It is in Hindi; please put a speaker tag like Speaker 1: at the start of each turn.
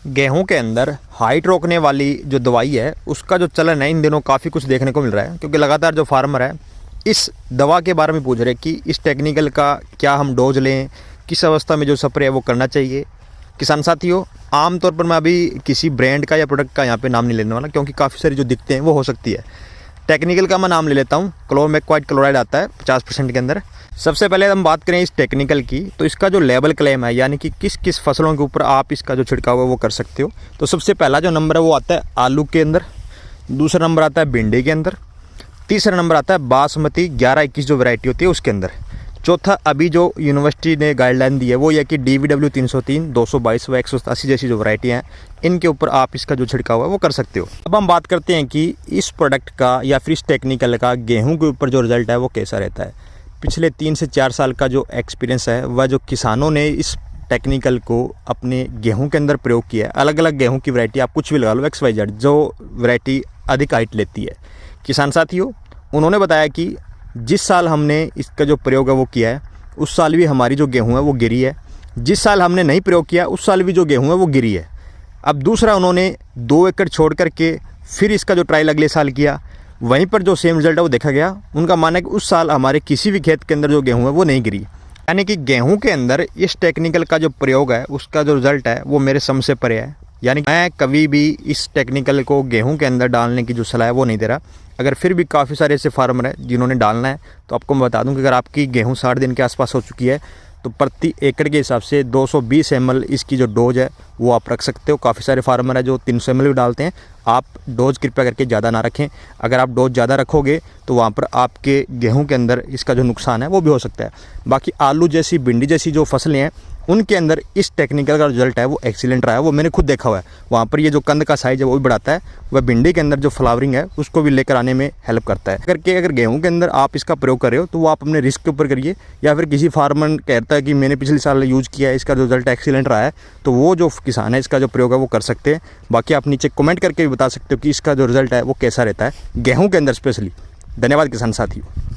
Speaker 1: गेहूं के अंदर हाइट रोकने वाली जो दवाई है उसका जो चलन है इन दिनों काफ़ी कुछ देखने को मिल रहा है, क्योंकि लगातार जो फार्मर है इस दवा के बारे में पूछ रहे हैं कि इस टेक्निकल का क्या हम डोज लें, किस अवस्था में जो स्प्रे है वो करना चाहिए। किसान साथियों, आमतौर पर मैं अभी किसी ब्रांड का या प्रोडक्ट का यहाँ पे नाम नहीं लेने वाला, क्योंकि काफ़ी सारी जो दिखते हैं वो हो सकती है। टेक्निकल का मैं नाम ले लेता हूँ। क्लोरमेक्वाइड क्लोराइड आता है 50% के अंदर। सबसे पहले हम बात करें इस टेक्निकल की, तो इसका जो लेबल क्लेम है, यानी कि किस किस फसलों के ऊपर आप इसका जो छिड़काव है वो कर सकते हो। तो सबसे पहला जो नंबर है वो आता है आलू के अंदर, दूसरा नंबर आता है भिंडी के अंदर, तीसरा नंबर आता है बासमती 11-21 जो वैरायटी होती है उसके अंदर, चौथा अभी जो यूनिवर्सिटी ने गाइडलाइन दी है वो यह कि DVW 303, 222 व 187 जैसी जो वैरायटी हैं इनके ऊपर आप इसका जो छिड़काव है वो कर सकते हो। अब हम बात करते हैं कि इस प्रोडक्ट का या फिर इस टेक्निकल का गेहूं के ऊपर जो रिजल्ट है वो कैसा रहता है। पिछले 3 से 4 साल का जो एक्सपीरियंस है वह जो किसानों ने इस टेक्निकल को अपने गेहूं के अंदर प्रयोग किया है, अलग अलग गेहूं की वैरायटी आप कुछ भी लगा लो, XYZ जो वैरायटी अधिक हाइट लेती है। किसान साथियों, उन्होंने बताया कि जिस साल हमने इसका जो प्रयोग है वो किया है उस साल भी हमारी जो गेहूं है वो गिरी है, जिस साल हमने नहीं प्रयोग किया उस साल भी जो गेहूं है वो गिरी है। अब दूसरा, उन्होंने 2 एकड़ छोड़ करके फिर इसका जो ट्रायल अगले साल किया, वहीं पर जो सेम रिजल्ट है वो देखा गया। उनका मानना है कि उस साल हमारे किसी भी खेत के अंदर जो गेहूँ है वो नहीं गिरी। यानी कि गेहूँ के अंदर इस टेक्निकल का जो प्रयोग है उसका जो रिजल्ट है वो मेरे समझ से परे है। यानी मैं कभी भी इस टेक्निकल को गेहूं के अंदर डालने की जो सलाह है वो नहीं दे रहा। अगर फिर भी काफ़ी सारे ऐसे फार्मर हैं जिन्होंने डालना है तो आपको मैं बता दूं कि अगर आपकी गेहूं 60 दिन के आसपास हो चुकी है तो प्रति एकड़ के हिसाब से 220 ml इसकी जो डोज है वो आप रख सकते हो। काफ़ी सारे फार्मर हैं जो 300 ml भी डालते हैं। आप डोज कृपया करके ज़्यादा ना रखें। अगर आप डोज ज़्यादा रखोगे तो वहाँ पर आपके गेहूं के अंदर इसका जो नुकसान है वो भी हो सकता है। बाकी आलू जैसी, भिंडी जैसी जो फसलें हैं उनके अंदर इस टेक्निकल का रिजल्ट है वो एक्सीलेंट रहा है। वो मैंने खुद देखा हुआ है। वहाँ पर ये जो कंद का साइज़ है वो भी बढ़ाता है, वह भिंडी के अंदर जो फ्लावरिंग है उसको भी लेकर आने में हेल्प करता है। अगर गेहूं के अंदर आप इसका प्रयोग कर रहे हो तो वो आप अपने रिस्क के ऊपर करिए, या फिर किसी फार्मर कहता है कि मैंने पिछले साल यूज़ किया है, इसका रिजल्ट एक्सीलेंट रहा है, तो वो जो किसान है इसका जो प्रयोग है वो कर सकते हैं। बाकी आप नीचे कमेंट करके भी बता सकते हो कि इसका जो रिजल्ट है वो कैसा रहता है गेहूँ के अंदर स्पेशली। धन्यवाद किसान साथियों।